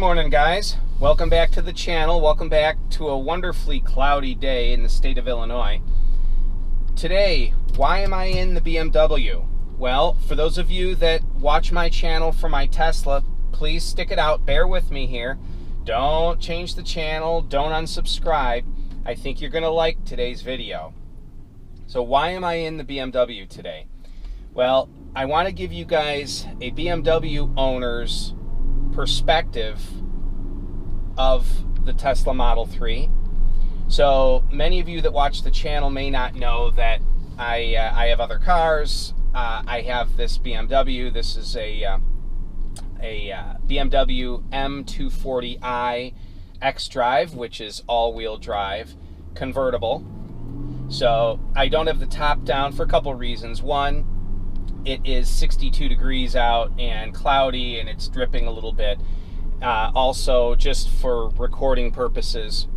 morning, guys. Welcome back to the channel. Welcome back to a wonderfully cloudy day in the state of Illinois. Today, why am I in the BMW? Well, for those of you that watch my channel for my Tesla, please stick it out. Bear with me here. Don't change the channel. Don't unsubscribe. I think you're going to like today's video. So why am I in the BMW today? Well, I want to give you guys a BMW owner's perspective of the Tesla Model 3. So many of you that watch the channel may not know that I have other cars. I have this BMW. This is a BMW M240I xDrive, which is all-wheel drive, convertible. So I don't have the top down for a couple reasons. One, it is 62 degrees out and cloudy and it's dripping a little bit. Also, just for recording purposes,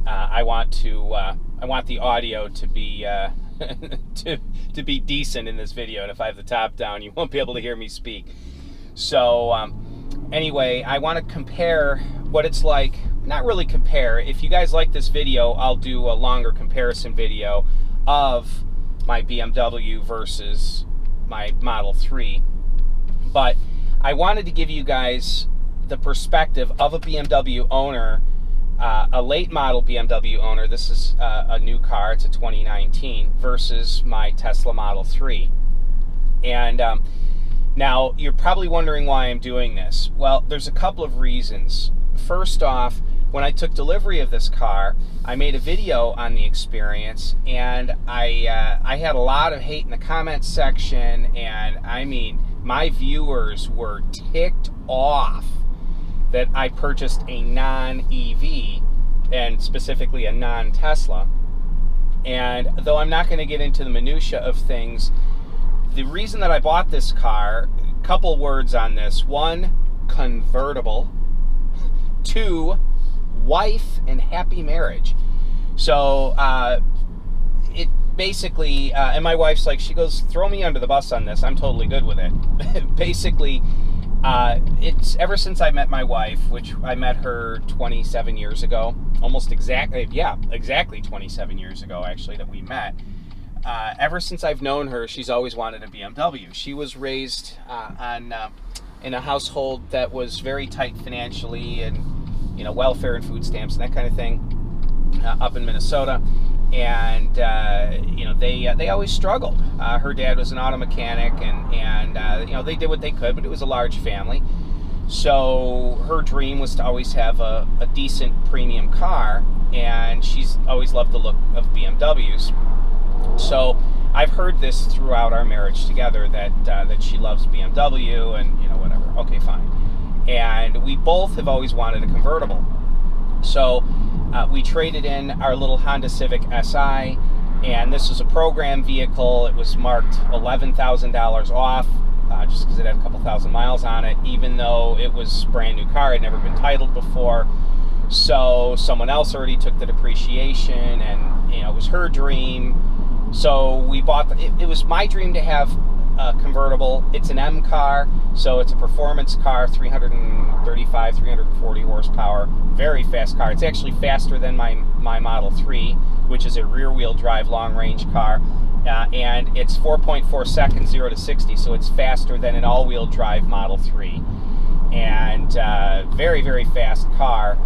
I want the audio to be to be decent in this video. And if I have the top down, you won't be able to hear me speak. So anyway, I want to compare what it's like. Not really compare. If you guys like this video, I'll do a longer comparison video of my BMW versus my Model 3. But I wanted to give you guys the perspective of a BMW owner, a late model BMW owner. This is a new car, it's a 2019, versus my Tesla Model 3. And now you're probably wondering why I'm doing this. Well, there's a couple of reasons. First off, when I took delivery of this car, I made a video on the experience, and I had a lot of hate in the comments section, and I mean, my viewers were ticked off that I purchased a non-EV, and specifically a non-Tesla. And though I'm not going to get into the minutia of things, the reason that I bought this car, a couple words on this. One, convertible. Two, wife and happy marriage. So it basically, and my wife's like, she goes, throw me under the bus on this. I'm totally good with it. Basically, it's ever since I met my wife, which I met her 27 years ago, almost exactly, yeah, exactly 27 years ago, actually, that we met. Ever since I've known her, she's always wanted a BMW. She was raised in a household that was very tight financially, and you know, welfare and food stamps and that kind of thing, up in Minnesota. And you know, they always struggled. Her dad was an auto mechanic, and you know, they did what they could, but it was a large family. So her dream was to always have a decent premium car, and she's always loved the look of BMWs. So I've heard this throughout our marriage together, that she loves BMW, and you know, whatever. Okay, fine. And we both have always wanted a convertible. So we traded in our little Honda Civic Si, and this was a program vehicle. It was marked $11,000 off, just because it had a couple thousand miles on it, even though it was a brand new car. It had never been titled before. So someone else already took the depreciation, and you know, it was her dream. So we bought it was my dream to have a convertible. It's an M car, so it's a performance car, 335, 340 horsepower, very fast car. It's actually faster than my Model 3, which is a rear-wheel drive long-range car, and it's 4.4 seconds 0 to 60, so it's faster than an all-wheel drive Model 3, and very, very fast car.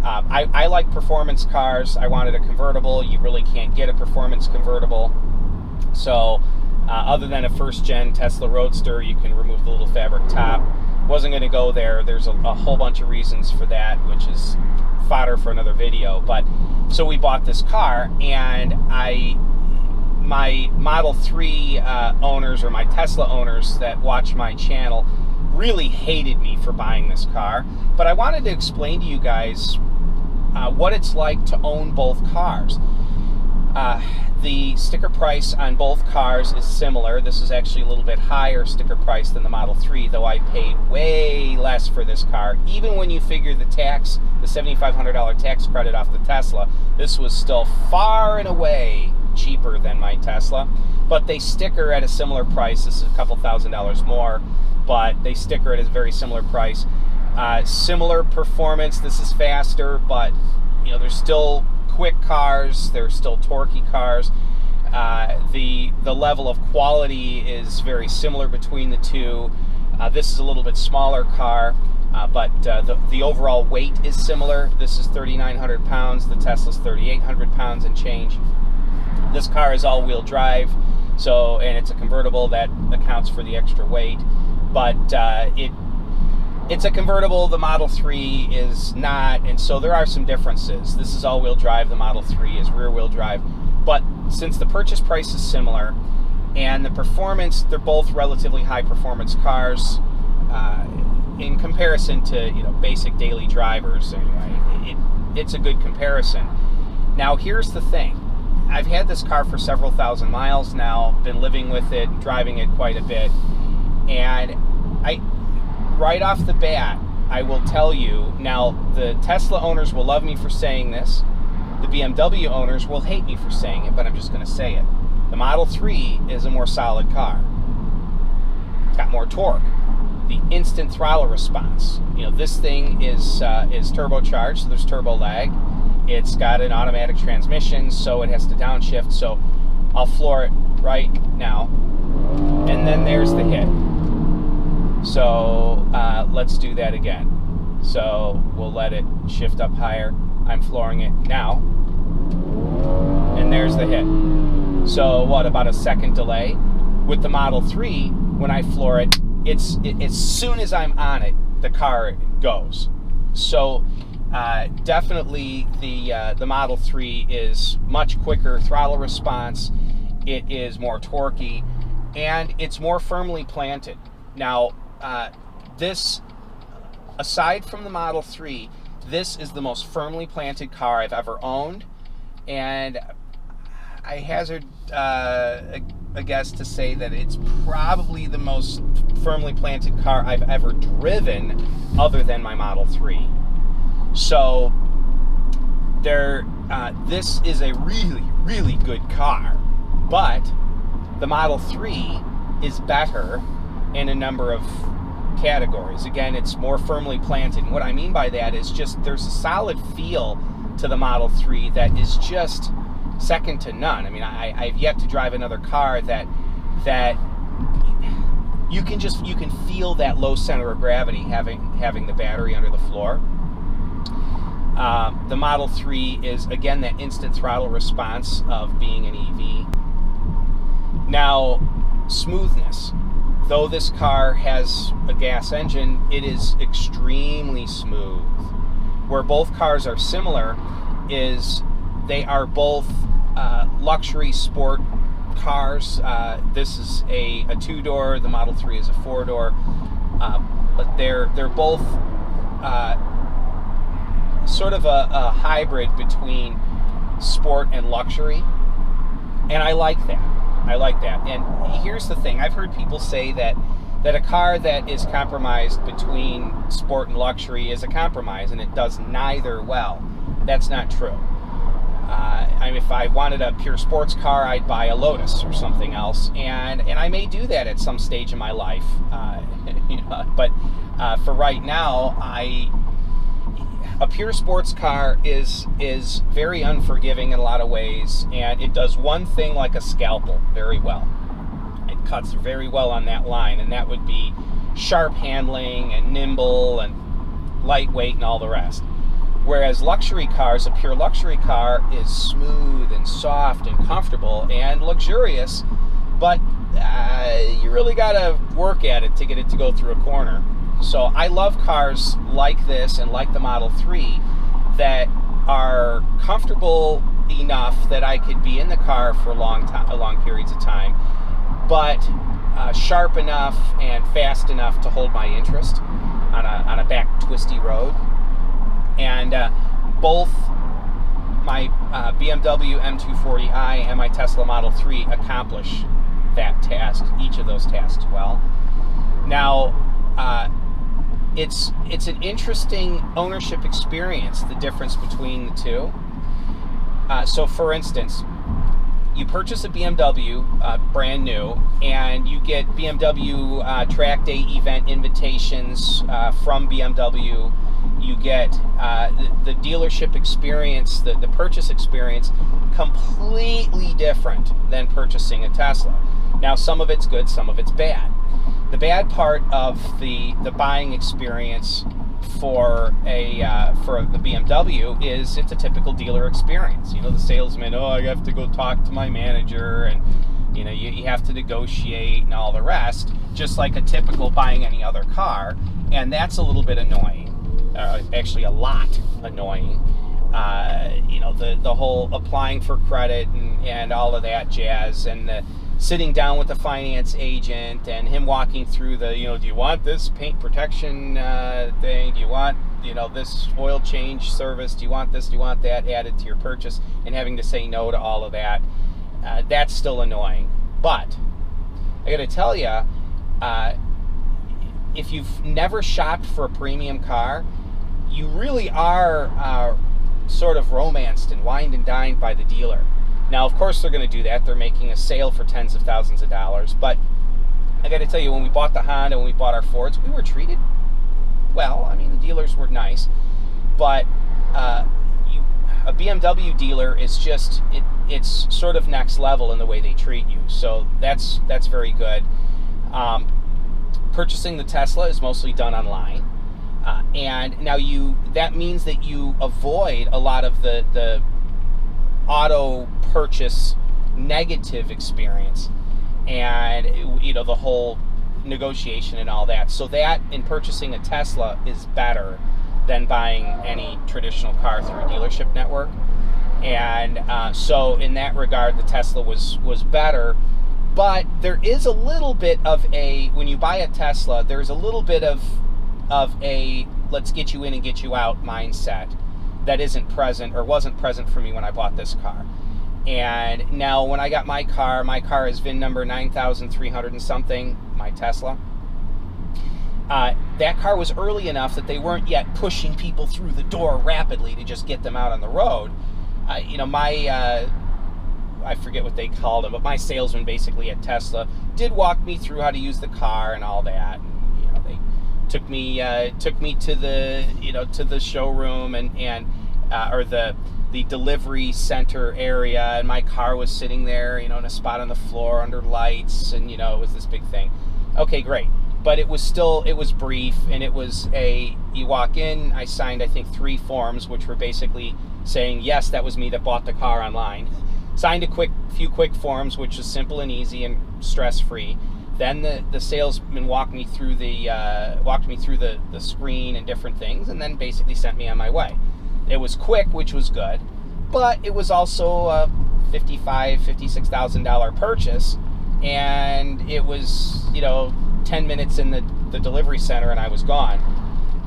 I like performance cars. I wanted a convertible. You really can't get a performance convertible. So other than a first-gen Tesla Roadster, you can remove the little fabric top. Wasn't going to go there. There's a whole bunch of reasons for that, which is fodder for another video. But so we bought this car, and my Model 3 owners, or my Tesla owners that watch my channel, really hated me for buying this car. But I wanted to explain to you guys what it's like to own both cars. The sticker price on both cars is similar. This is actually a little bit higher sticker price than the Model 3, though I paid way less for this car. Even when you figure the tax, the $7,500 tax credit off the Tesla, this was still far and away cheaper than my Tesla. But they sticker at a similar price. This is a couple $1,000s more, but they sticker at a very similar price. Similar performance. This is faster, but you know, there's still quick cars. There's still torquey cars. The level of quality is very similar between the two. This is a little bit smaller car, but the overall weight is similar. This is 3,900 pounds. The Tesla's 3,800 pounds and change. This car is all-wheel drive, so, and it's a convertible, that accounts for the extra weight. But it's a convertible. The Model 3 is not, and so there are some differences. This is all-wheel drive. The Model 3 is rear-wheel drive. But since the purchase price is similar and the performance, they're both relatively high-performance cars in comparison to, you know, basic daily drivers. Anyway, it's a good comparison. Now, here's the thing. I've had this car for several thousand miles now, been living with it, driving it quite a bit, and right off the bat, I will tell you, now the Tesla owners will love me for saying this, the BMW owners will hate me for saying it, but I'm just going to say it. The Model 3 is a more solid car. It's got more torque. The instant throttle response. You know, this thing is turbocharged, so there's turbo lag. It's got an automatic transmission, so it has to downshift. So I'll floor it right now, and then there's the hit. So let's do that again. So we'll let it shift up higher. I'm flooring it now, and there's the hit. So what, about a second delay? With the Model 3, when I floor it, it's as soon as I'm on it, the car goes. So definitely the Model 3 is much quicker throttle response. It is more torquey, and it's more firmly planted. Now, this, aside from the Model 3, this is the most firmly planted car I've ever owned, and I hazard a guess to say that it's probably the most firmly planted car I've ever driven, other than my Model 3. So this is a really, really good car, but the Model 3 is better in a number of categories. Again, it's more firmly planted. And what I mean by that is just there's a solid feel to the Model 3 that is just second to none. I mean, I've yet to drive another car that you can feel that low center of gravity having the battery under the floor. The Model 3 is, again, that instant throttle response of being an EV. Now, smoothness. Though this car has a gas engine, it is extremely smooth. Where both cars are similar is they are both luxury sport cars. This is a two-door, the Model 3 is a four-door, but they're both sort of a hybrid between sport and luxury, and I like that. I like that. And here's the thing. I've heard people say that a car that is compromised between sport and luxury is a compromise, and it does neither well. That's not true. I mean, if I wanted a pure sports car, I'd buy a Lotus or something else, and I may do that at some stage in my life. You know, but for right now, a pure sports car is very unforgiving in a lot of ways, and it does one thing like a scalpel very well. It cuts very well on that line, and that would be sharp handling and nimble and lightweight and all the rest. Whereas luxury cars, a pure luxury car is smooth and soft and comfortable and luxurious, but you really gotta work at it to get it to go through a corner. So I love cars like this and like the Model 3 that are comfortable enough that I could be in the car for long periods of time, but sharp enough and fast enough to hold my interest on a back twisty road. And both my BMW M240i and my Tesla Model 3 accomplish that task, each of those tasks well. Now, it's an interesting ownership experience, the difference between the two. So for instance, you purchase a BMW brand new, and you get BMW track day event invitations from BMW. You get the dealership experience, the purchase experience, completely different than purchasing a Tesla. Now, some of it's good, some of it's bad. The bad part of the buying experience for the BMW is it's a typical dealer experience. You know, the salesman, oh, I have to go talk to my manager, and you know, you have to negotiate and all the rest, just like a typical buying any other car, and that's a little bit annoying. Actually, a lot annoying. You know, the whole applying for credit and all of that jazz, and the sitting down with the finance agent and him walking through the, you know, do you want this paint protection thing? Do you want, you know, this oil change service? Do you want this? Do you want that added to your purchase? And having to say no to all of that. That's still annoying. But I got to tell you, if you've never shopped for a premium car, you really are sort of romanced and wined and dined by the dealer. Now, of course, they're going to do that. They're making a sale for tens of thousands of dollars. But I got to tell you, when we bought the Honda, when we bought our Fords, we were treated well. I mean, the dealers were nice. But a BMW dealer is just, it's sort of next level in the way they treat you. So that's very good. Purchasing the Tesla is mostly done online. And now that means that you avoid a lot of the auto purchase negative experience, and you know, the whole negotiation and all that. So that in purchasing a Tesla is better than buying any traditional car through a dealership network. And so in that regard, the Tesla was better. But there is a little bit of when you buy a Tesla, there's a little bit of a let's get you in and get you out mindset that isn't present, or wasn't present for me when I bought this car. And now when I got my car is VIN number 9,300 and something, my Tesla. That car was early enough that they weren't yet pushing people through the door rapidly to just get them out on the road. You know, I forget what they called him, but my salesman basically at Tesla did walk me through how to use the car and all that. You know, they took me to the, you know, to the showroom or the delivery center area, and my car was sitting there, you know, in a spot on the floor under lights, and you know, it was this big thing. Okay, great. But it was brief, and it was you walk in, I signed I think 3 forms, which were basically saying yes, that was me that bought the car online. Signed a few quick forms, which was simple and easy and stress-free. Then the salesman walked me through the screen and different things, and then basically sent me on my way. It was quick, which was good, but it was also a $56,000 purchase, and it was, you know, 10 minutes in the delivery center and I was gone.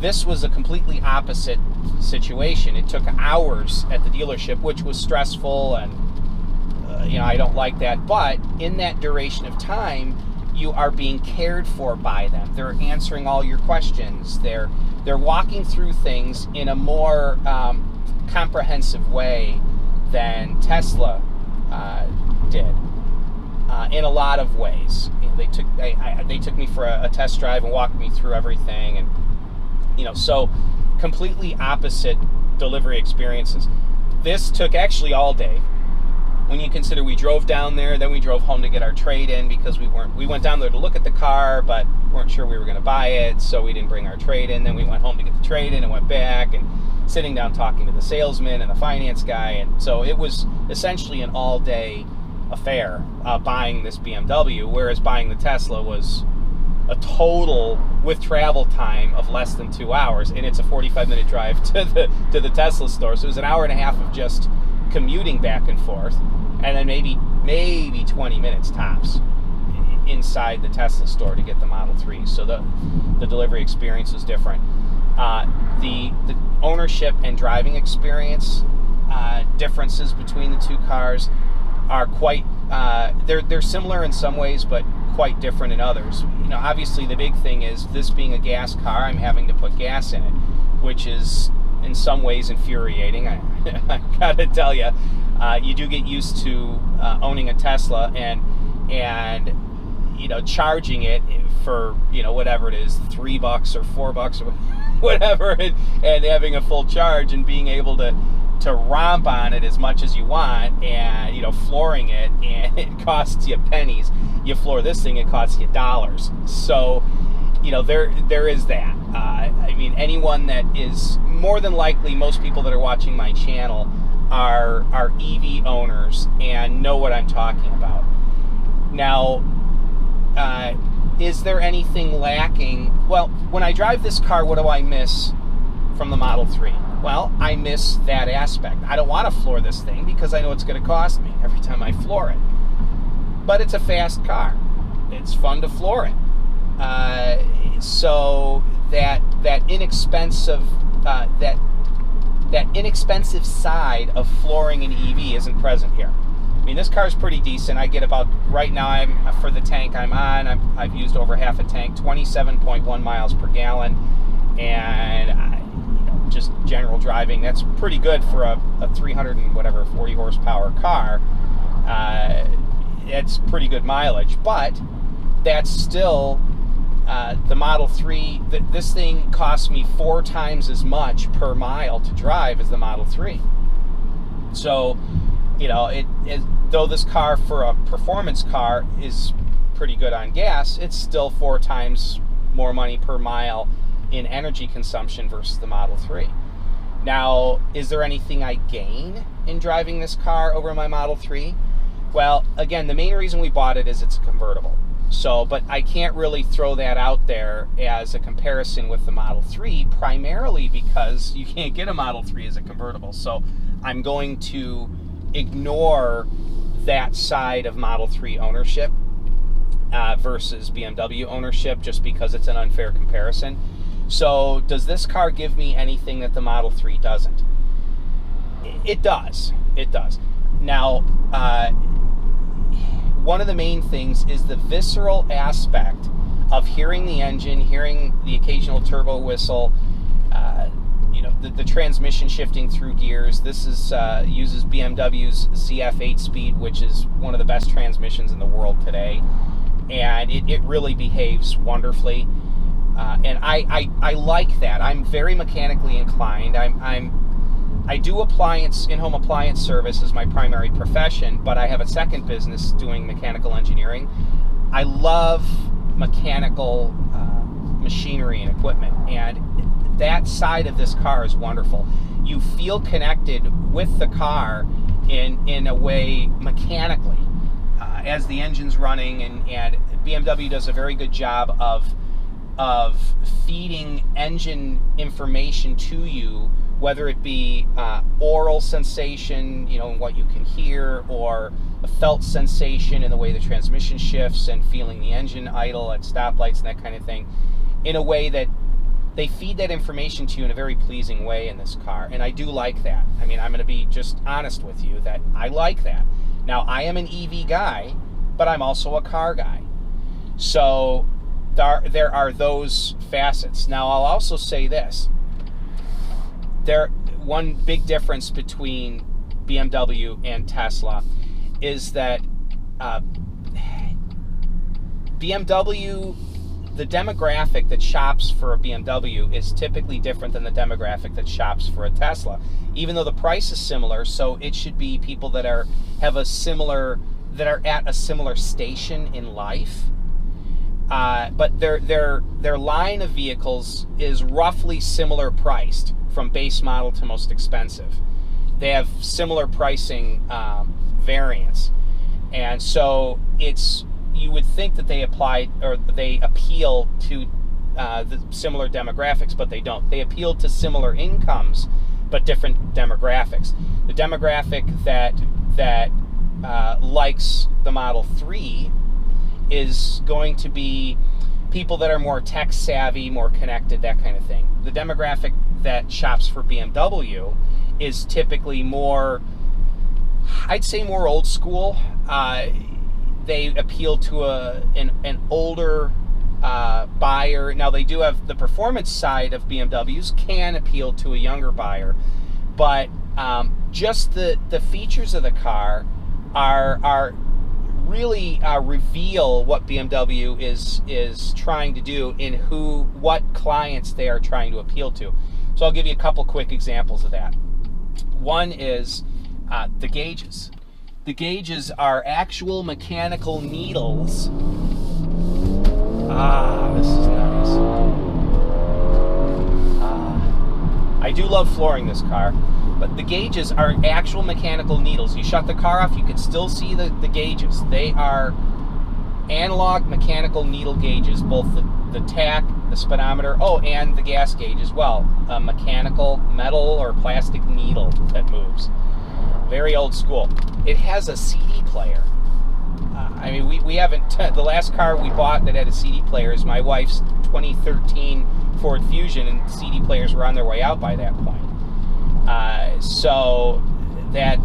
This was a completely opposite situation. It took hours at the dealership, which was stressful, and you know, I don't like that. But in that duration of time, you are being cared for by them. They're answering all your questions. They're walking through things in a more comprehensive way than Tesla did. In a lot of ways, you know, they took me for a test drive and walked me through everything, and you know, so completely opposite delivery experiences. This took actually all day. When you consider we drove down there, then we drove home to get our trade-in, because we went down there to look at the car, but weren't sure we were going to buy it, so we didn't bring our trade-in. Then we went home to get the trade-in and went back and sitting down talking to the salesman and the finance guy, and so it was essentially an all-day affair buying this BMW, whereas buying the Tesla was a total, with travel time, of less than 2 hours, and it's a 45-minute drive to the Tesla store, so it was an hour and a half of just commuting back and forth, and then maybe 20 minutes tops inside the Tesla store to get the Model 3. So the delivery experience was different. The ownership and driving experience differences between the two cars are quite they're similar in some ways, but quite different in others. You know, obviously the big thing is, this being a gas car, I'm having to put gas in it, which is in some ways infuriating. I gotta tell you, you do get used to owning a Tesla and you know, charging it for, you know, whatever it is, $3 or $4 or whatever, and having a full charge and being able to romp on it as much as you want, and, you know, flooring it, and it costs you pennies. You floor this thing, it costs you dollars. So, you know, there is that. I mean, anyone that is, more than likely, most people that are watching my channel are EV owners and know what I'm talking about. Now, is there anything lacking? Well, when I drive this car, what do I miss from the Model 3? Well, I miss that aspect. I don't want to floor this thing because I know it's going to cost me every time I floor it. But it's a fast car. It's fun to floor it. So that inexpensive side of flooring an EV isn't present here. I mean, this car is pretty decent. I get about, right now, for the tank I'm on, I've used over half a tank, 27.1 miles per gallon, and you know, just general driving, that's pretty good for a 40 horsepower car. It's pretty good mileage, but that's still the Model 3. This thing costs me 4 times as much per mile to drive as the Model 3. So, you know, though this car for a performance car is pretty good on gas, it's still 4 times more money per mile in energy consumption versus the Model 3. Now, is there anything I gain in driving this car over my Model 3? Well, again, the main reason we bought it is it's a convertible. So, but I can't really throw that out there as a comparison with the Model 3, primarily because you can't get a Model 3 as a convertible. So I'm going to ignore that side of Model 3 ownership versus BMW ownership, just because it's an unfair comparison. So does this car give me anything that the Model 3 doesn't? It does. It does. Now, one of the main things is the visceral aspect of hearing the engine, hearing the occasional turbo whistle, you know, the transmission shifting through gears. This is uses BMW's ZF 8-speed, which is one of the best transmissions in the world today, and it really behaves wonderfully. And I like that. I'm very mechanically inclined. I do in-home appliance service as my primary profession, but I have a second business doing mechanical engineering. I love mechanical machinery and equipment, and that side of this car is wonderful. You feel connected with the car in a way mechanically as the engine's running, and BMW does a very good job of feeding engine information to you, whether it be oral sensation, you know, in what you can hear, or a felt sensation in the way the transmission shifts and feeling the engine idle at stoplights and that kind of thing, in a way that they feed that information to you in a very pleasing way in this car. And I do like that. I mean, I'm going to be just honest with you that I like that. Now, I am an EV guy, but I'm also a car guy. So there are those facets. Now, I'll also say this. One big difference between BMW and Tesla is that BMW, the demographic that shops for a BMW is typically different than the demographic that shops for a Tesla, even though the price is similar. So it should be people that are at a similar station in life. But their line of vehicles is roughly similar priced, from base model to most expensive. They have similar pricing variants, and so you would think that they appeal to the similar demographics, but they don't. They appeal to similar incomes, but different demographics. The demographic that likes the Model 3 is going to be people that are more tech savvy, more connected, that kind of thing. The demographic that shops for BMW is typically more, I'd say, more old school. They appeal to an older buyer. Now, they do have the performance side of BMWs can appeal to a younger buyer, but just the features of the car are really reveal what BMW is trying to do in what clients they are trying to appeal to. So I'll give you a couple quick examples of that. One is the gauges. The gauges are actual mechanical needles. This is nice. I do love flooring this car, but the gauges are actual mechanical needles. You shut the car off, you can still see the gauges. They are analog mechanical needle gauges, both the tach, the speedometer, and the gas gauge as well. A mechanical metal or plastic needle that moves. Very old school. It has a CD player. I mean, we haven't, the last car we bought that had a CD player is my wife's 2013 Ford Fusion, and CD players were on their way out by that point. So that,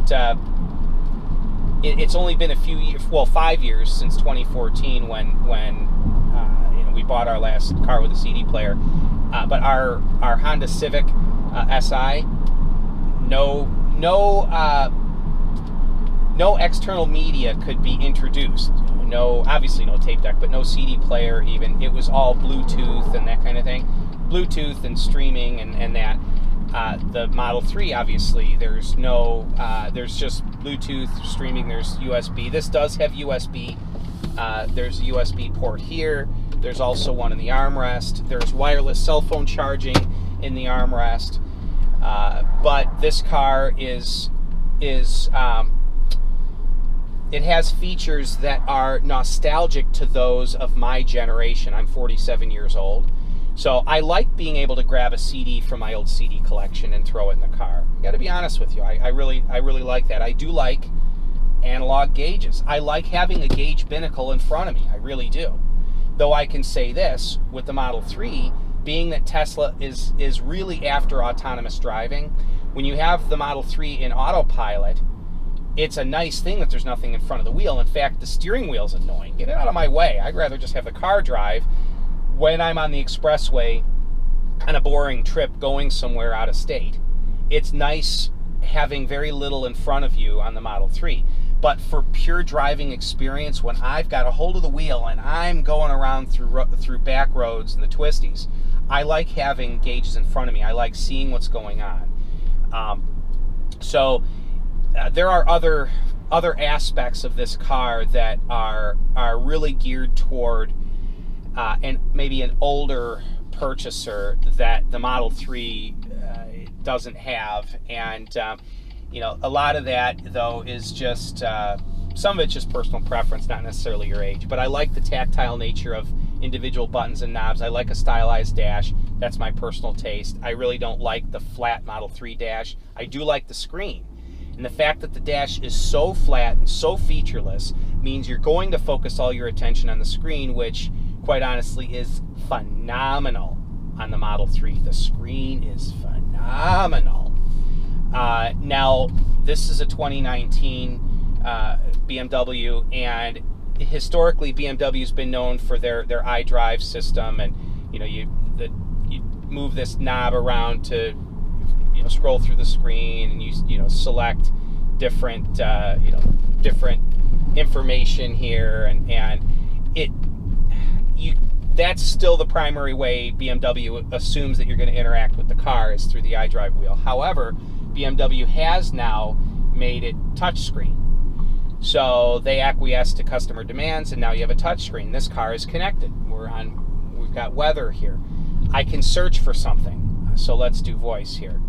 it's only been a few years, well, 5 years since 2014 when we bought our last car with a CD player. But our Honda Civic SI, no external media could be introduced. Obviously no tape deck, but no CD player even. It was all Bluetooth and that kind of thing. Bluetooth and streaming and that. The Model 3, obviously, there's just Bluetooth streaming, there's USB. This does have USB. There's a USB port here. There's also one in the armrest. There's wireless cell phone charging in the armrest. But this car it has features that are nostalgic to those of my generation. I'm 47 years old. So I like being able to grab a CD from my old CD collection and throw it in the car. I got to be honest with you. I really like that. I do like analog gauges. I like having a gauge binnacle in front of me. I really do. Though I can say this with the Model 3, being that Tesla is really after autonomous driving, when you have the Model 3 in autopilot, it's a nice thing that there's nothing in front of the wheel. In fact, the steering wheel's annoying. Get it out of my way. I'd rather just have the car drive when I'm on the expressway on a boring trip going somewhere out of state. It's nice having very little in front of you on the Model 3. But for pure driving experience, when I've got a hold of the wheel and I'm going around through back roads and the twisties, I like having gauges in front of me. I like seeing what's going on. There are other aspects of this car that are really geared toward and maybe an older purchaser that the Model 3 doesn't have. And a lot of that though is just some of it's just personal preference, not necessarily your age. But I like the tactile nature of individual buttons and knobs. I like a stylized dash. That's my personal taste. I really don't like the flat Model 3 dash. I do like the screen. And the fact that the dash is so flat and so featureless means you're going to focus all your attention on the screen, which, quite honestly, is phenomenal on the Model 3. The screen is phenomenal. Now, this is a 2019 BMW, and historically BMW's been known for their iDrive system, and you move this knob around to scroll through the screen, and you select different different information here, and that's still the primary way BMW assumes that you're going to interact with the car, is through the iDrive wheel. However, BMW has now made it touchscreen. So they acquiesce to customer demands, and now you have a touchscreen. This car is connected. We've got weather here. I can search for something. So let's do voice here.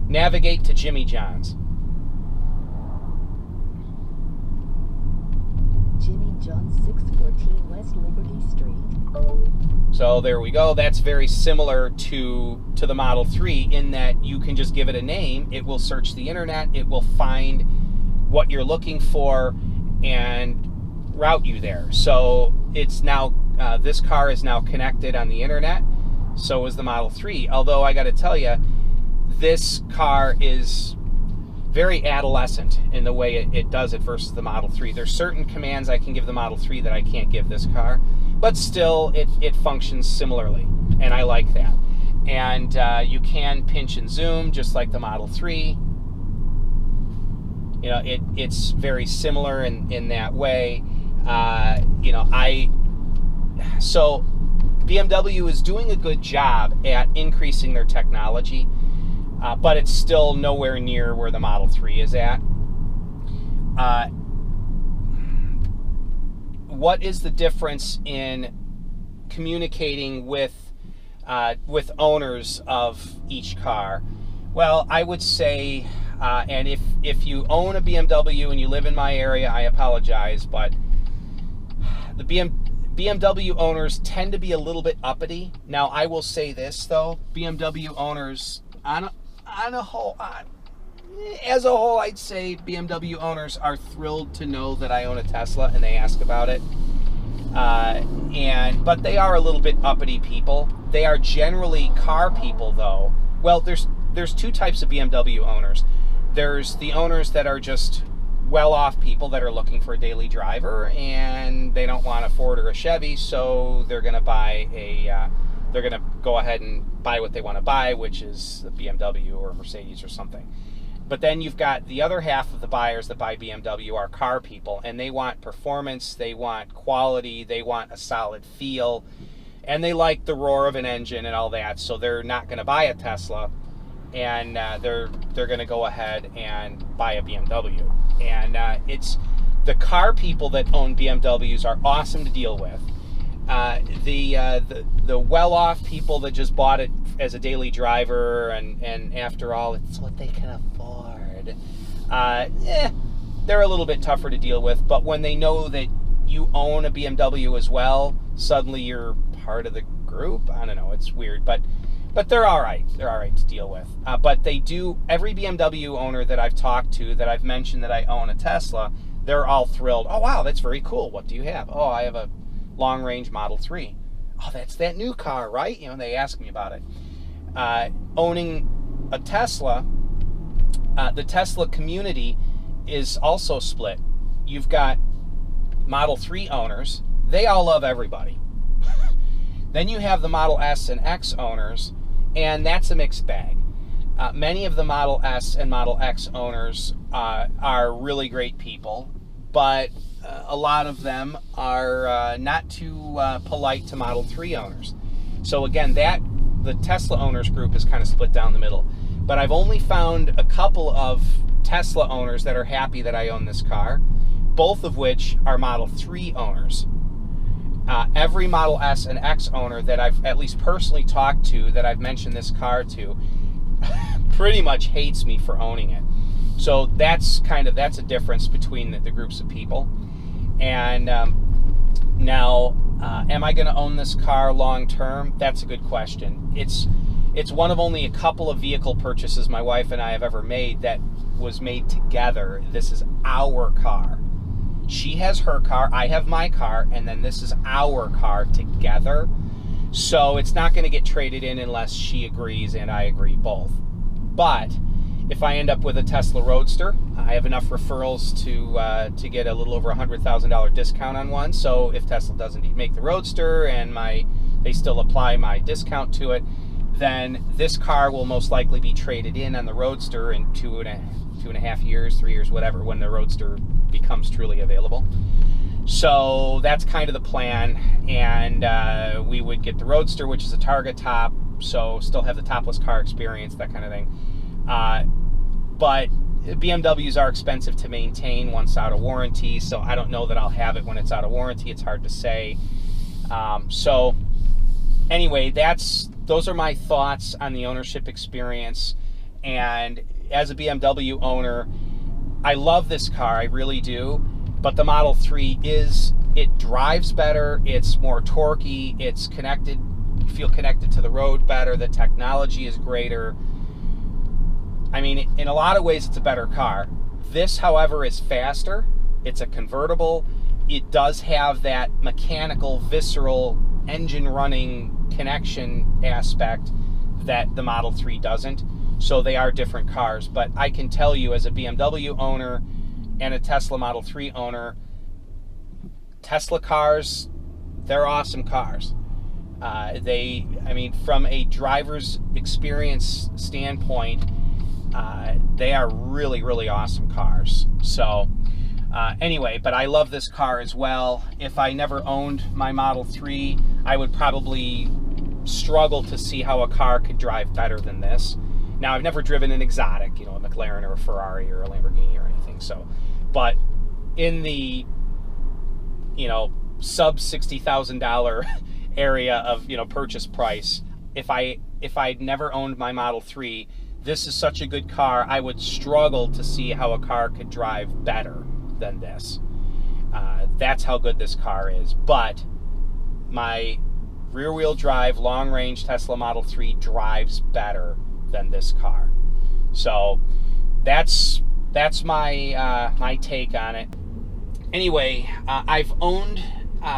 Navigate to Jimmy John's. Jimmy John's, 614 West Liberty Street. So there we go. That's very similar to the Model 3 in that you can just give it a name. It will search the internet. It will find what you're looking for and route you there. So it's now, this car is now connected on the internet. So is the Model 3. Although I got to tell you, this car is very adolescent in the way it does it versus the Model 3. There's certain commands I can give the Model 3 that I can't give this car, but still it functions similarly, and I like that. And you can pinch and zoom just like the Model 3. You know, it's very similar in that way. So BMW is doing a good job at increasing their technology, but it's still nowhere near where the Model 3 is at. What is the difference in communicating with owners of each car? Well, I would say, and if you own a BMW and you live in my area, I apologize, but the BMW owners tend to be a little bit uppity. Now, I will say this though: BMW owners, as a whole, I'd say BMW owners are thrilled to know that I own a Tesla, and they ask about it. But they are a little bit uppity people. They are generally car people, though. Well, there's two types of BMW owners. There's the owners that are just well-off people that are looking for a daily driver, and they don't want a Ford or a Chevy, so they're going to buy they're going to go ahead and buy what they want to buy, which is a BMW or a Mercedes or something. But then you've got the other half of the buyers that buy BMW are car people, and they want performance, they want quality, they want a solid feel, and they like the roar of an engine and all that, so they're not going to buy a Tesla, and they're going to go ahead and buy a BMW. And it's the car people that own BMWs are awesome to deal with. The well-off people that just bought it as a daily driver, and after all, it's what they can afford. They're a little bit tougher to deal with. But when they know that you own a BMW as well, suddenly you're part of the group. I don't know. It's weird, but they're all right. They're all right to deal with. But they do. Every BMW owner that I've talked to, that I've mentioned that I own a Tesla, they're all thrilled. Oh wow, that's very cool. What do you have? Oh, I have a long-range Model 3. Oh, that's that new car, right? You know, they ask me about it. Owning a Tesla, the Tesla community is also split. You've got Model 3 owners. They all love everybody. Then you have the Model S and X owners, and that's a mixed bag. Many of the Model S and Model X owners are really great people, but a lot of them are not too polite to Model 3 owners. So again, the Tesla owners group is kind of split down the middle. But I've only found a couple of Tesla owners that are happy that I own this car, both of which are Model 3 owners. Every Model S and X owner that I've at least personally talked to, that I've mentioned this car to, pretty much hates me for owning it. So that's a difference between the groups of people. And now, am I going to own this car long term? That's a good question. It's one of only a couple of vehicle purchases my wife and I have ever made that was made together. This is our car. She has her car, I have my car, and then this is our car together. So it's not going to get traded in unless she agrees and I agree both. But if I end up with a Tesla Roadster, I have enough referrals to get a little over $100,000 discount on one. So if Tesla doesn't make the Roadster and they still apply my discount to it, then this car will most likely be traded in on the Roadster in 2.5 years, 3 years, whatever, when the Roadster becomes truly available. So that's kind of the plan, and we would get the Roadster, which is a Targa top, so still have the topless car experience, that kind of thing. But BMWs are expensive to maintain once out of warranty, so I don't know that I'll have it when it's out of warranty. It's hard to say. So anyway, those are my thoughts on the ownership experience. And as a BMW owner, I love this car, I really do. But the Model 3 it drives better, it's more torquey, it's connected, you feel connected to the road better, the technology is greater. I mean, in a lot of ways, it's a better car. This, however, is faster. It's a convertible. It does have that mechanical, visceral, engine-running connection aspect that the Model 3 doesn't. So they are different cars. But I can tell you, as a BMW owner and a Tesla Model 3 owner, Tesla cars, they're awesome cars. I mean, from a driver's experience standpoint, they are really, really awesome cars. So anyway, but I love this car as well. If I never owned my Model 3, I would probably struggle to see how a car could drive better than this. Now, I've never driven an exotic, you know, a McLaren or a Ferrari or a Lamborghini or anything. So, but in the, you know, sub $60,000 area of, you know, purchase price, if I'd never owned my Model 3, this is such a good car, I would struggle to see how a car could drive better than this. That's how good this car is. But my rear-wheel drive, long-range Tesla Model 3 drives better than this car. So that's my my take on it. Anyway, I've owned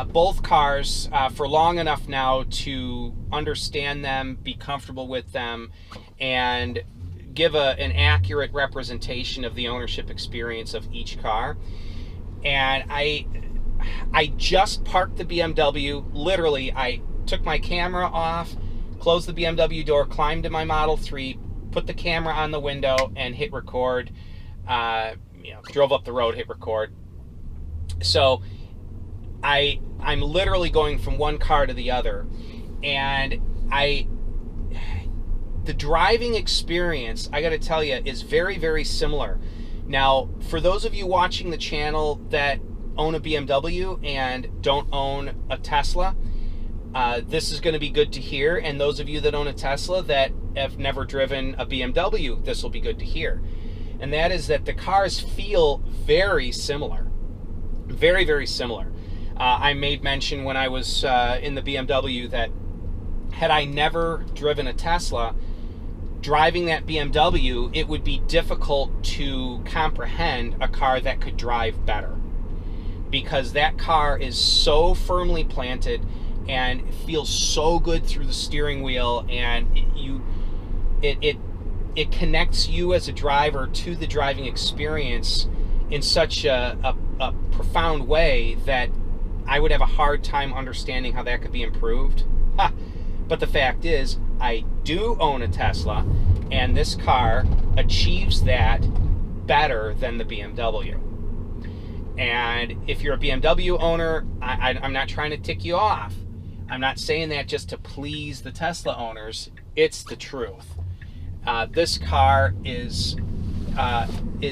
both cars for long enough now to understand them, be comfortable with them, and give an accurate representation of the ownership experience of each car. And I just parked the BMW. Literally, I took my camera off, closed the BMW door, climbed to my Model 3, put the camera on the window, and hit record. You know, drove up the road, hit record. So I'm literally going from one car to the other, and the driving experience, I got to tell you, is very, very similar. Now, for those of you watching the channel that own a BMW and don't own a Tesla, this is going to be good to hear. And those of you that own a Tesla that have never driven a BMW, this will be good to hear. And that is that the cars feel very similar. Very, very similar. I made mention when I was in the BMW that had I never driven a Tesla, driving that BMW, it would be difficult to comprehend a car that could drive better, because that car is so firmly planted and feels so good through the steering wheel, and it connects you as a driver to the driving experience in such a profound way that I would have a hard time understanding how that could be improved. But the fact is, I do own a Tesla, and this car achieves that better than the BMW. And if you're a BMW owner, I'm not trying to tick you off. I'm not saying that just to please the Tesla owners. It's the truth. This car is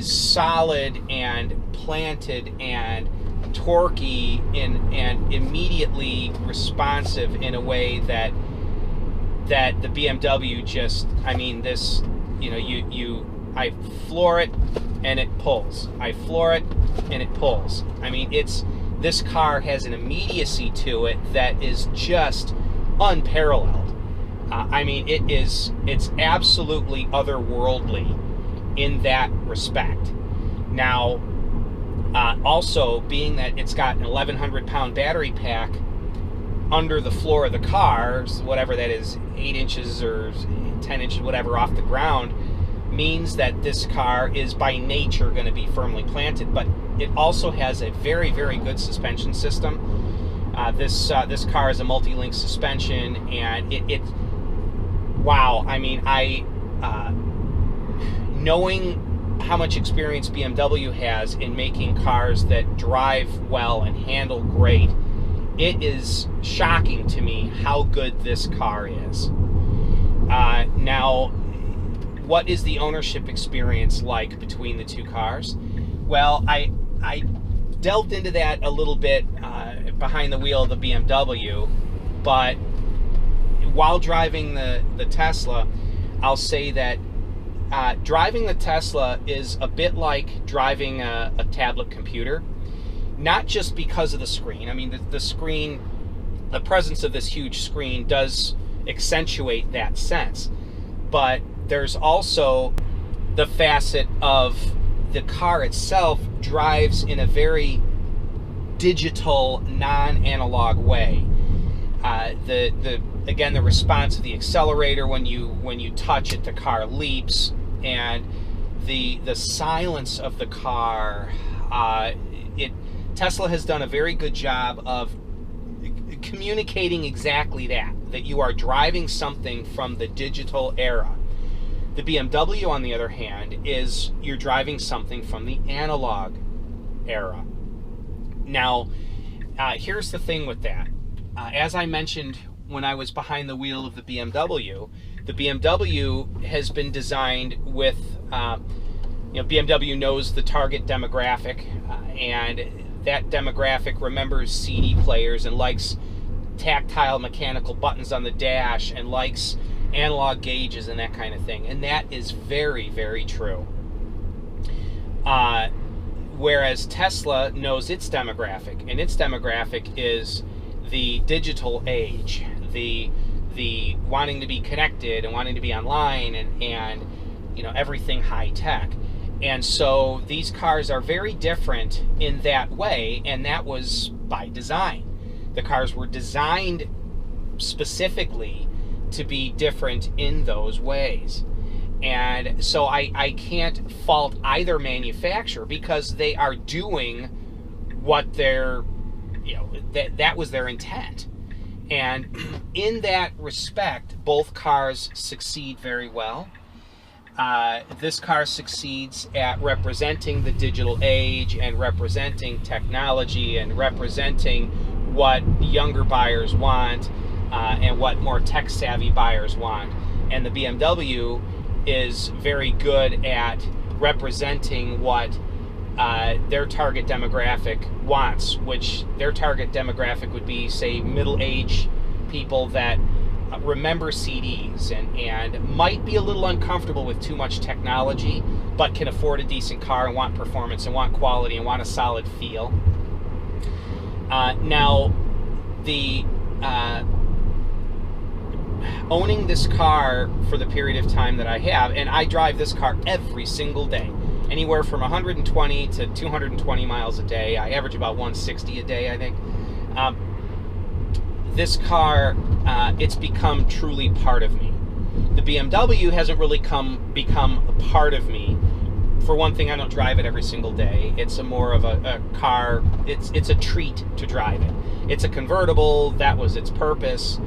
solid and planted and torquey and immediately responsive in a way that the BMW just, I mean, this, you know, I floor it and it pulls. I floor it and it pulls. I mean, this car has an immediacy to it that is just unparalleled. I mean, it's absolutely otherworldly in that respect. Now, also, being that it's got an 1,100-pound battery pack under the floor of the car, whatever that is, 8 inches or 10 inches, whatever, off the ground, means that this car is by nature going to be firmly planted. But it also has a very, very good suspension system. This car is a multi-link suspension, and wow, I mean, knowing how much experience BMW has in making cars that drive well and handle great, it is shocking to me how good this car is. Now, what is the ownership experience like between the two cars? Well, I delved into that a little bit behind the wheel of the BMW, but while driving the Tesla, I'll say that driving the Tesla is a bit like driving a tablet computer. Not just because of the screen. I mean, the screen, the presence of this huge screen does accentuate that sense. But there's also the facet of the car itself drives in a very digital, non-analog way. Again, the response of the accelerator when you touch it, the car leaps, and the silence of the car. Tesla has done a very good job of communicating exactly that you are driving something from the digital era. The BMW, on the other hand, is you're driving something from the analog era. Now, here's the thing with that. As I mentioned when I was behind the wheel of the BMW has been designed with, BMW knows the target demographic, and that demographic remembers CD players and likes tactile mechanical buttons on the dash and likes analog gauges and that kind of thing. And that is very, very true. Whereas Tesla knows its demographic, and its demographic is the digital age, the wanting to be connected and wanting to be online and everything high tech. And so these cars are very different in that way, and that was by design. The cars were designed specifically to be different in those ways. And so I can't fault either manufacturer, because they are doing what they're, that was their intent. And in that respect, both cars succeed very well. This car succeeds at representing the digital age and representing technology and representing what younger buyers want and what more tech-savvy buyers want. And the BMW is very good at representing what their target demographic wants, which their target demographic would be, say, middle-aged people that remember CDs and might be a little uncomfortable with too much technology, but can afford a decent car and want performance and want quality and want a solid feel. Now, the owning this car for the period of time that I have, and I drive this car every single day, anywhere from 120 to 220 miles a day. I average about 160 a day, I think. This car, it's become truly part of me. The BMW hasn't really become a part of me. For one thing, I don't drive it every single day. It's more of a car. It's a treat to drive it. It's a convertible. That was its purpose.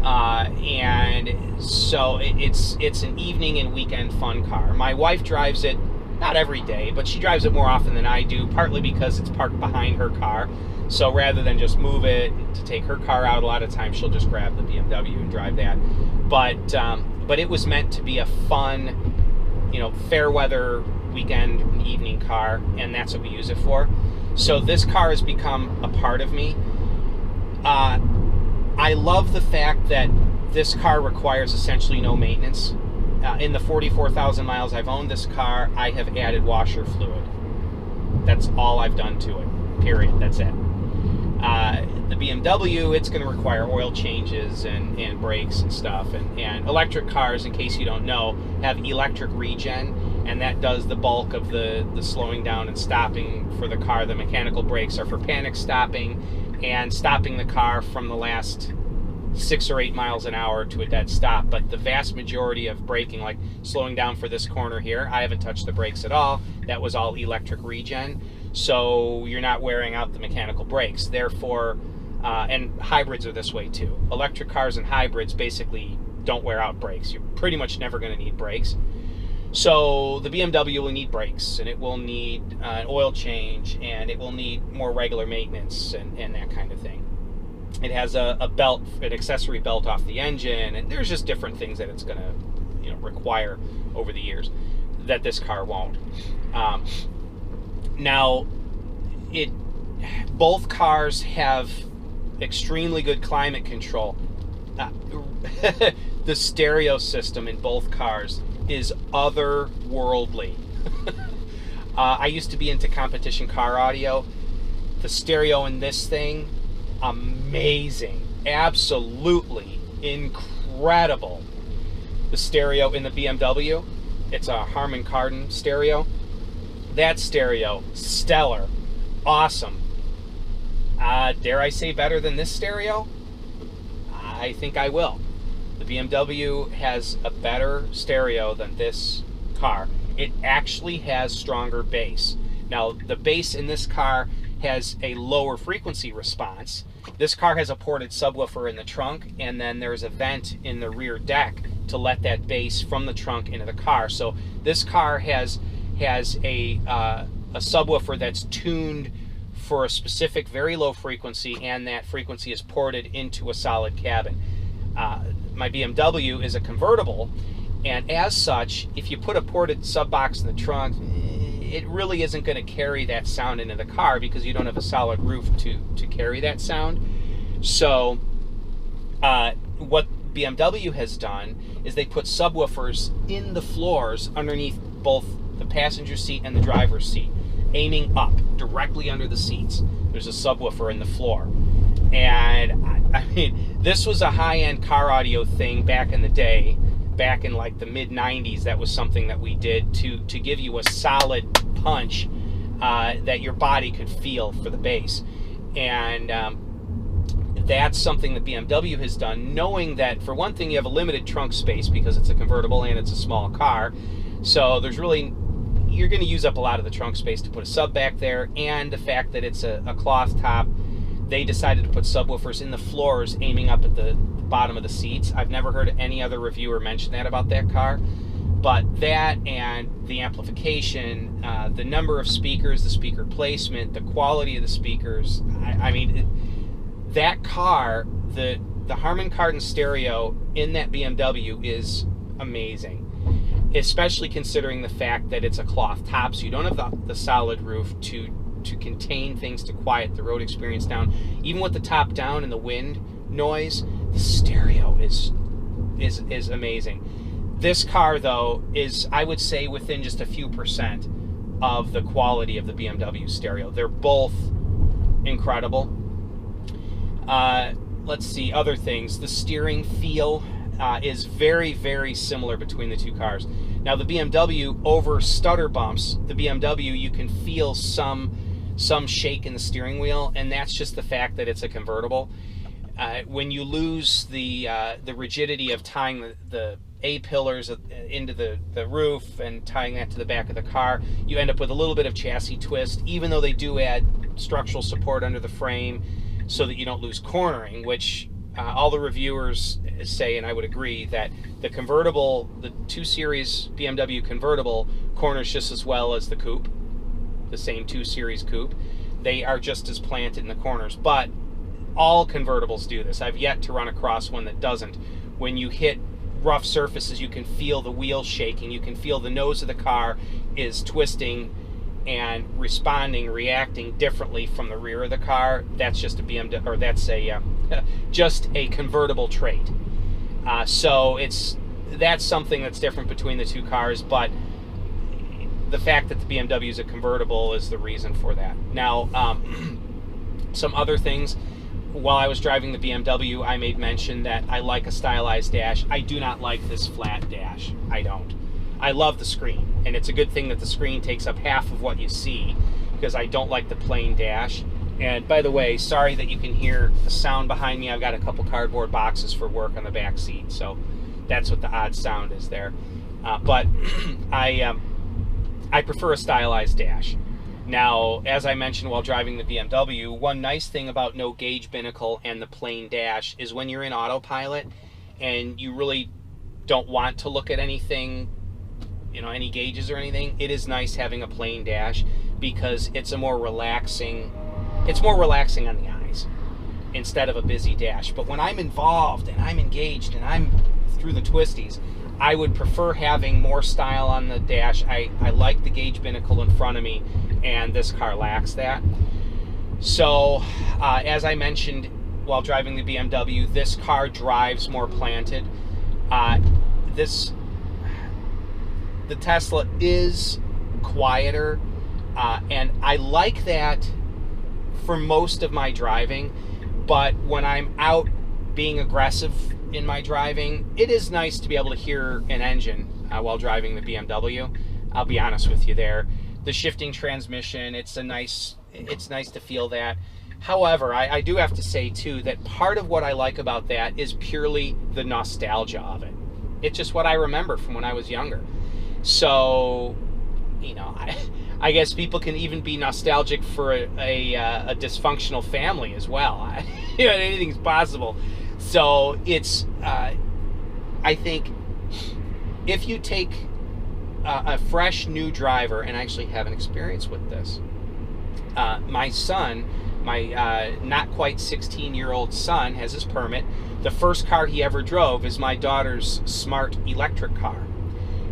And so it's an evening and weekend fun car. My wife drives it, not every day, but she drives it more often than I do, partly because it's parked behind her car. So rather than just move it to take her car out, a lot of times she'll just grab the BMW and drive that. But it was meant to be a fun, fair weather weekend and evening car, and that's what we use it for. So this car has become a part of me. I love the fact that this car requires essentially no maintenance. In the 44,000 miles I've owned this car, I have added washer fluid. That's all I've done to it, period. That's it. The BMW, it's going to require oil changes and brakes and stuff. And electric cars, in case you don't know, have electric regen, and that does the bulk of the slowing down and stopping for the car. The mechanical brakes are for panic stopping and stopping the car from the last 6 or 8 miles an hour to a dead stop. But the vast majority of braking, like slowing down for this corner here, I haven't touched the brakes at all. That was all electric regen. So you're not wearing out the mechanical brakes. Therefore, and hybrids are this way too. Electric cars and hybrids basically don't wear out brakes. You're pretty much never going to need brakes. So the BMW will need brakes, and it will need an oil change, and it will need more regular maintenance and that kind of thing. It has a belt, an accessory belt off the engine, and there's just different things that it's going to require over the years that this car won't. Now, both cars have extremely good climate control. The stereo system in both cars is otherworldly. I used to be into competition car audio. The stereo in this thing, amazing, absolutely incredible. The stereo in the BMW, it's a Harman Kardon stereo. That stereo, stellar, awesome. Dare I say better than this stereo? I think I will. The BMW has a better stereo than this car. It actually has stronger bass. Now, the bass in this car has a lower frequency response. This car has a ported subwoofer in the trunk, and then there's a vent in the rear deck to let that bass from the trunk into the car. So this car has a subwoofer that's tuned for a specific very low frequency, and that frequency is ported into a solid cabin. My BMW is a convertible, and as such, if you put a ported sub box in the trunk, it really isn't going to carry that sound into the car because you don't have a solid roof to carry that sound. So what BMW has done is they put subwoofers in the floors underneath both the passenger seat and the driver's seat, aiming up directly under the seats. There's a subwoofer in the floor. And I mean, this was a high-end car audio thing back in the day, back in like the mid-90s. That was something that we did to give you a solid punch that your body could feel for the bass. And that's something that BMW has done, knowing that, for one thing, you have a limited trunk space because it's a convertible and it's a small car. So there's really, you're going to use up a lot of the trunk space to put a sub back there, and the fact that it's a cloth top, they decided to put subwoofers in the floors aiming up at the bottom of the seats. I've never heard any other reviewer mention that about that car. But that and the amplification, the number of speakers, the speaker placement, the quality of the speakers, I mean, that car, the Harman Kardon stereo in that BMW is amazing. Especially considering the fact that it's a cloth top, so you don't have the solid roof to contain things, to quiet the road experience down. Even with the top down and the wind noise, the stereo is amazing. This car, though, is, I would say, within just a few percent of the quality of the BMW stereo. They're both incredible. Let's see, other things. The steering feel is very, very similar between the two cars. Now, the BMW, over stutter bumps, the BMW, you can feel some shake in the steering wheel, and that's just the fact that it's a convertible. When you lose the rigidity of tying the A-pillars into the roof and tying that to the back of the car, you end up with a little bit of chassis twist, even though they do add structural support under the frame so that you don't lose cornering, which all the reviewers say, and I would agree, that the convertible, the 2 Series BMW convertible, corners just as well as the coupe, the same 2 Series coupe. They are just as planted in the corners, but all convertibles do this. I've yet to run across one that doesn't. When you hit rough surfaces, you can feel the wheels shaking, you can feel the nose of the car is twisting and reacting differently from the rear of the car. That's just a BMW, or that's a just a convertible trait. So that's something that's different between the two cars, but the fact that the BMW is a convertible is the reason for that. Now, some other things. While I was driving the BMW, I made mention that I like a stylized dash. I do not like this flat dash. I don't. I love the screen, and it's a good thing that the screen takes up half of what you see, because I don't like the plain dash. And by the way, sorry that you can hear the sound behind me. I've got a couple cardboard boxes for work on the back seat, so that's what the odd sound is there. But I prefer a stylized dash. Now, as I mentioned while driving the BMW, one nice thing about no gauge binnacle and the plain dash is when you're in autopilot and you really don't want to look at anything, any gauges or anything, it is nice having a plain dash because it's more relaxing on the eyes instead of a busy dash. But when I'm involved and I'm engaged and I'm through the twisties, I would prefer having more style on the dash. I like the gauge binnacle in front of me, and this car lacks that. So, as I mentioned while driving the BMW, this car drives more planted. The Tesla is quieter, and I like that for most of my driving, but when I'm out being aggressive in my driving, it is nice to be able to hear an engine while driving the BMW. I'll be honest with you there. The shifting transmission, it's nice to feel that. However, I do have to say too that part of what I like about that is purely the nostalgia of it. It's just what I remember from when I was younger. So, I guess people can even be nostalgic for a dysfunctional family as well. Anything's possible. So it's, I think if you take a fresh new driver, and I actually have an experience with this. My son, my not quite 16-year-old son, has his permit. The first car he ever drove is my daughter's smart electric car.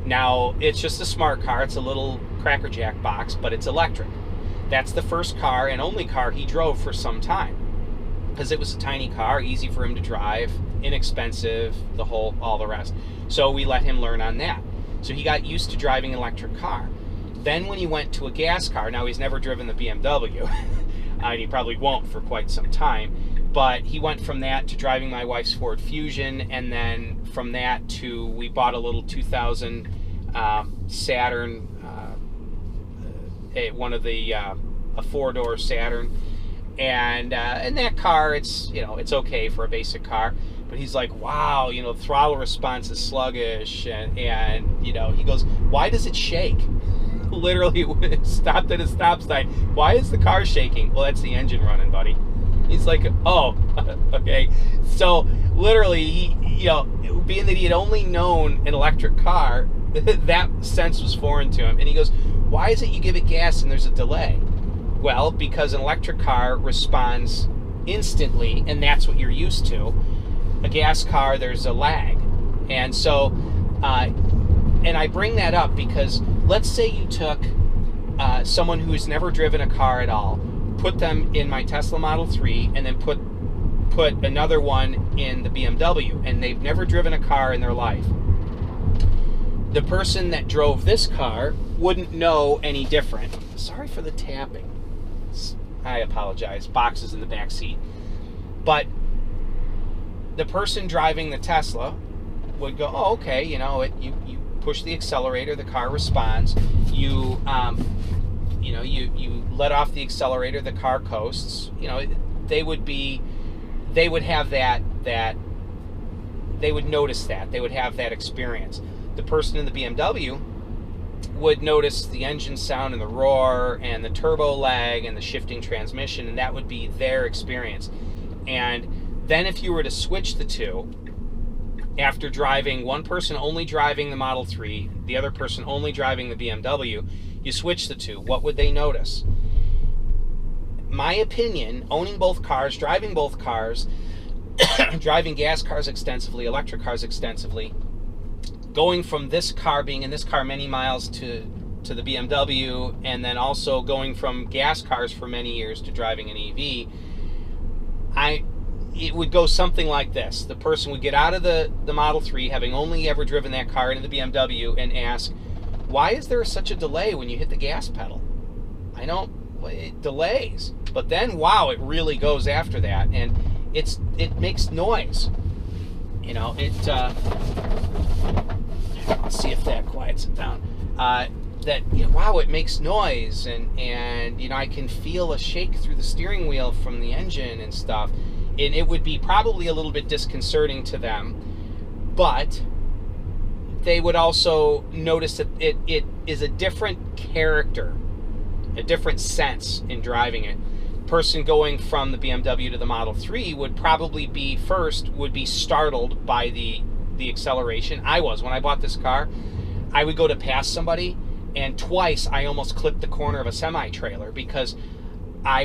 Now, it's just a smart car. It's a little Cracker Jack box, but it's electric. That's the first car and only car he drove for some time, because it was a tiny car, easy for him to drive, inexpensive, all the rest. So we let him learn on that. So he got used to driving an electric car. Then when he went to a gas car, now he's never driven the BMW, and he probably won't for quite some time, but he went from that to driving my wife's Ford Fusion, and then from that to, we bought a little 2000 Saturn, a four-door Saturn, and that car, it's okay for a basic car. But he's like, wow, the throttle response is sluggish, and he goes, why does it shake? Literally stopped at a stop sign. Why is the car shaking? Well, that's the engine running, buddy. He's like, oh, okay. So literally, he, being that he had only known an electric car, that sense was foreign to him. And he goes, why is it you give it gas and there's a delay? Well, because an electric car responds instantly, and that's what you're used to. A gas car, there's a lag. And so, and I bring that up because let's say you took someone who's never driven a car at all, put them in my Tesla Model 3, and then put another one in the BMW, and they've never driven a car in their life. The person that drove this car wouldn't know any different. Sorry for the tapping. I apologize. Boxes in the back seat. But the person driving the Tesla would go, oh, okay, you push the accelerator, the car responds. You let off the accelerator, the car coasts. They would have that, they would notice that. They would have that experience. The person in the BMW would notice the engine sound and the roar and the turbo lag and the shifting transmission, and that would be their experience. And then if you were to switch the two, after driving, one person only driving the Model 3, the other person only driving the BMW, you switch the two, what would they notice? My opinion, owning both cars, driving both cars, driving gas cars extensively, electric cars extensively, going from this car, being in this car many miles to the BMW, and then also going from gas cars for many years to driving an EV, it would go something like this. The person would get out of the Model 3, having only ever driven that car, into the BMW, and ask, why is there such a delay when you hit the gas pedal? It delays. But then, wow, it really goes after that, and it makes noise. Let's see if that quiets it down. Wow, it makes noise, and I can feel a shake through the steering wheel from the engine and stuff. And it would be probably a little bit disconcerting to them, but they would also notice that it is a different character, a different sense in driving it. Person going from the BMW to the Model 3 would probably be startled by the acceleration. I was. When I bought this car, I would go to pass somebody, and twice I almost clipped the corner of a semi-trailer because I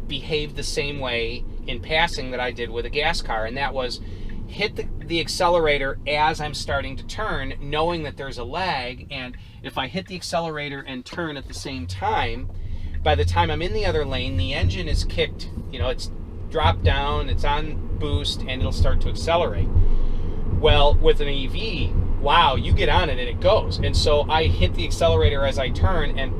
behaved the same way in passing that I did with a gas car, and that was hit the accelerator as I'm starting to turn, knowing that there's a lag, and if I hit the accelerator and turn at the same time, by the time I'm in the other lane, the engine is kicked, it's dropped down, it's on boost, and it'll start to accelerate. Well, with an EV, wow, you get on it and it goes. And so I hit the accelerator as I turn, and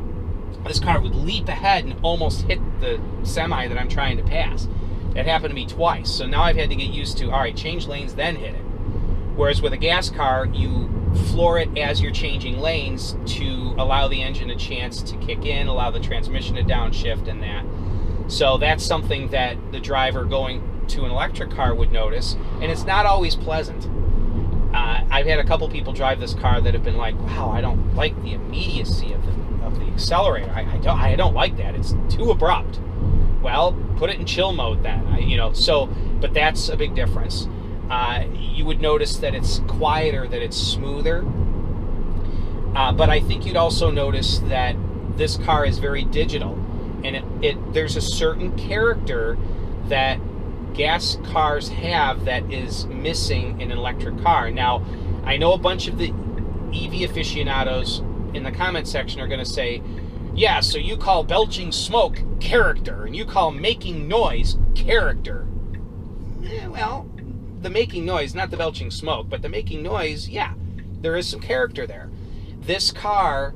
this car would leap ahead and almost hit the semi that I'm trying to pass. That happened to me twice. So now I've had to get used to, all right, change lanes, then hit it. Whereas with a gas car, you floor it as you're changing lanes to allow the engine a chance to kick in, allow the transmission to downshift and that. So that's something that the driver going to an electric car would notice, and it's not always pleasant. I've had a couple people drive this car that have been like, wow, I don't like the immediacy of the accelerator. I don't like that. It's too abrupt. Well, put it in chill mode then. But that's a big difference. You would notice that it's quieter, that it's smoother. But I think you'd also notice that this car is very digital, and there's a certain character that gas cars have that is missing in an electric car. Now, I know a bunch of the EV aficionados in the comment section are going to say, yeah, so you call belching smoke character, and you call making noise character. Well, the making noise, not the belching smoke, but the making noise, yeah, there is some character there. This car,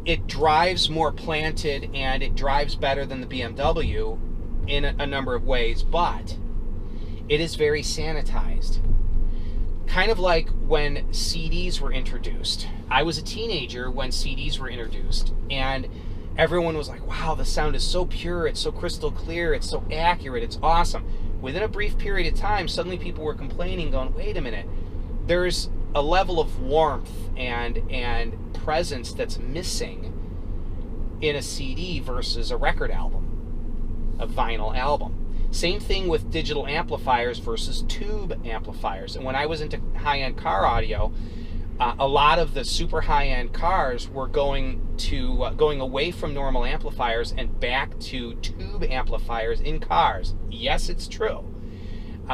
it drives more planted, and it drives better than the BMW in a number of ways, but it is very sanitized. Kind of like when CDs were introduced. I was a teenager when CDs were introduced, and everyone was like, wow, the sound is so pure, it's so crystal clear, it's so accurate, it's awesome. Within a brief period of time, suddenly people were complaining, going, wait a minute, there's a level of warmth and presence that's missing in a CD versus a record album, a vinyl album. Same thing with digital amplifiers versus tube amplifiers. And when I was into high-end car audio, a lot of the super high-end cars were going away from normal amplifiers and back to tube amplifiers in cars. Yes, it's true.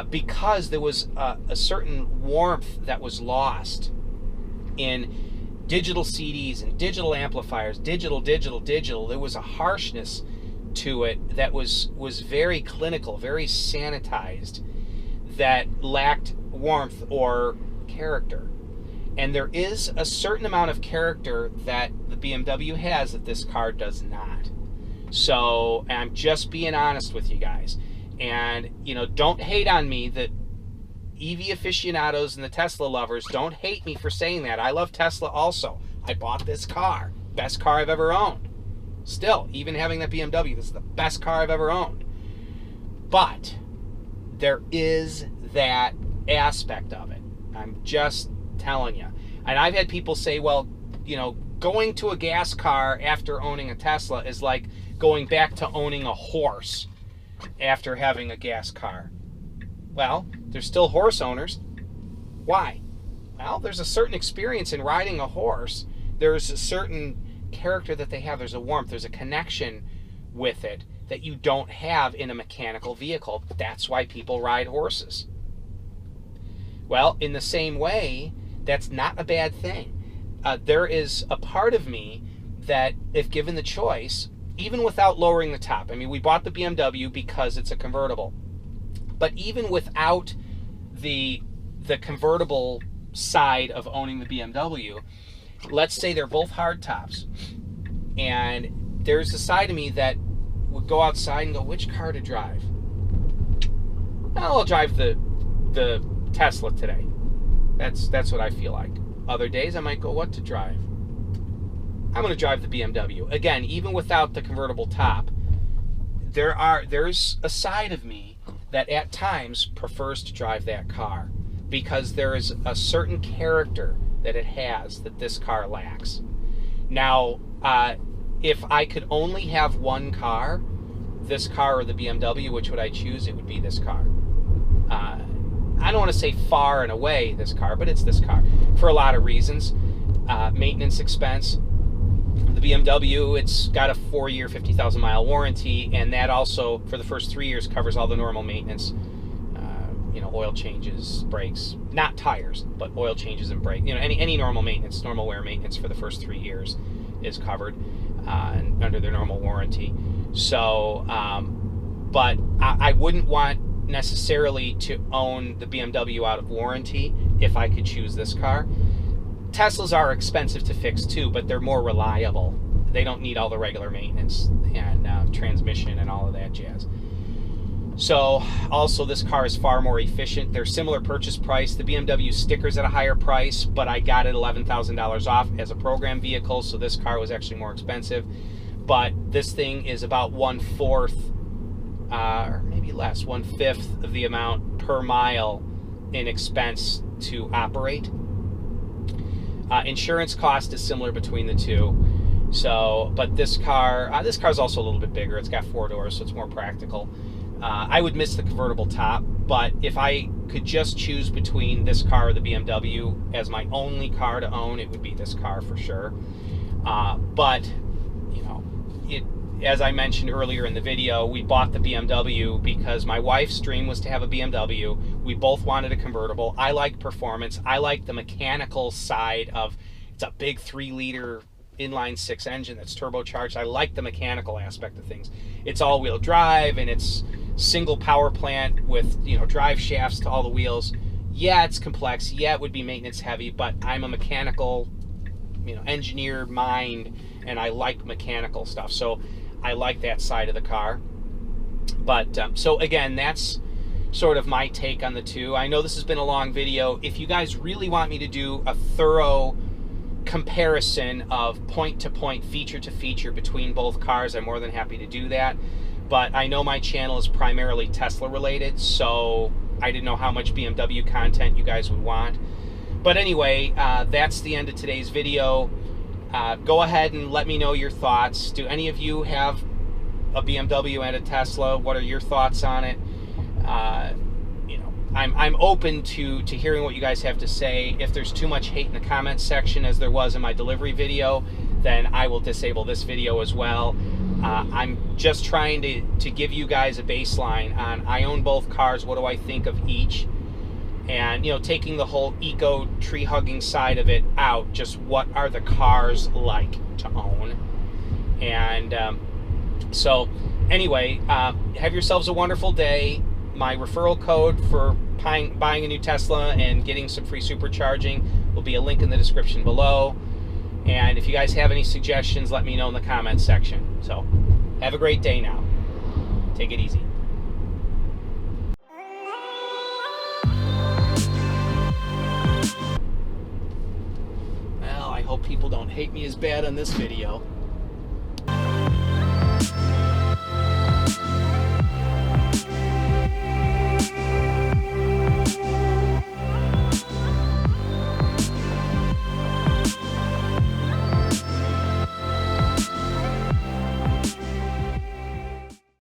Because there was a certain warmth that was lost in digital CDs and digital amplifiers, digital. There was a harshness to it that was very clinical, very sanitized, that lacked warmth or character. And there is a certain amount of character that the BMW has that this car does not. So I'm just being honest with you guys. And, you know, don't hate on me, that EV aficionados and the Tesla lovers, don't hate me for saying that. I love Tesla also. I bought this car. Best car I've ever owned. Still, even having that BMW, this is the best car I've ever owned. But there is that aspect of it. I'm just telling you. And I've had people say, well, you know, going to a gas car after owning a Tesla is like going back to owning a horse after having a gas car. Well, there's still horse owners. Why? Well, there's a certain experience in riding a horse. There's a certain character that they have. There's a warmth. There's a connection with it that you don't have in a mechanical vehicle. That's why people ride horses. Well, in the same way, that's not a bad thing. There is a part of me that, if given the choice, even without lowering the top, I mean, we bought the BMW because it's a convertible, but even without the convertible side of owning the BMW, let's say they're both hard tops, and there's a side of me that would go outside and go, which car to drive? Well, I'll drive the Tesla today. That's what I feel like. Other days I might go, what to drive? I'm going to drive the BMW. Again, even without the convertible top, there's a side of me that at times prefers to drive that car, because there is a certain character that it has that this car lacks. Now, if I could only have one car, this car or the BMW, which would I choose? It would be this car. I don't want to say far and away this car, but it's this car for a lot of reasons. Maintenance expense. The BMW, it's got a 4-year, 50,000-mile warranty, and that also, for the first 3 years, covers all the normal maintenance. You know, oil changes, brakes, not tires, but oil changes and brakes. You know, any normal maintenance, normal wear maintenance for the first 3 years is covered under their normal warranty. So, but I wouldn't want necessarily to own the BMW out of warranty if I could choose this car. Teslas are expensive to fix too, but they're more reliable. They don't need all the regular maintenance and transmission and all of that jazz. So also this car is far more efficient. They're similar purchase price. The BMW sticker's at a higher price, but I got it $11,000 off as a program vehicle, so this car was actually more expensive. But this thing is about 1/4 or maybe less, 1/5 of the amount per mile in expense to operate. Insurance cost is similar between the two. So, but this car's also a little bit bigger. It's got 4 doors, so it's more practical. I would miss the convertible top, but if I could just choose between this car or the BMW as my only car to own, it would be this car for sure. But you know, as I mentioned earlier in the video, we bought the BMW because my wife's dream was to have a BMW. We both wanted a convertible. I like performance. I like the mechanical side of, it's a big 3-liter inline 6 engine that's turbocharged. I like the mechanical aspect of things. It's all-wheel drive, and it's single power plant with, you know, drive shafts to all the wheels. Yeah, it's complex. Yeah, it would be maintenance heavy, but I'm a mechanical, you know, engineer mind, and I like mechanical stuff. So I like that side of the car. But so again, that's sort of my take on the two. I know this has been a long video. If you guys really want me to do a thorough comparison of point to point, feature to feature between both cars, I'm more than happy to do that. But I know my channel is primarily Tesla related, so I didn't know how much BMW content you guys would want. But anyway, that's the end of today's video. Go ahead and let me know your thoughts. Do any of you have a BMW and a Tesla? What are your thoughts on it? You know, I'm open to hearing what you guys have to say. If there's too much hate in the comments section, as there was in my delivery video, then I will disable this video as well. I'm just trying to give you guys a baseline on, I own both cars, what do I think of each? And, you know, taking the whole eco tree hugging side of it out, just what are the cars like to own? And so anyway, have yourselves a wonderful day. My referral code for buying a new Tesla and getting some free supercharging will be a link in the description below. And if you guys have any suggestions, let me know in the comments section. So have a great day now. Take it easy. Well, I hope people don't hate me as bad on this video.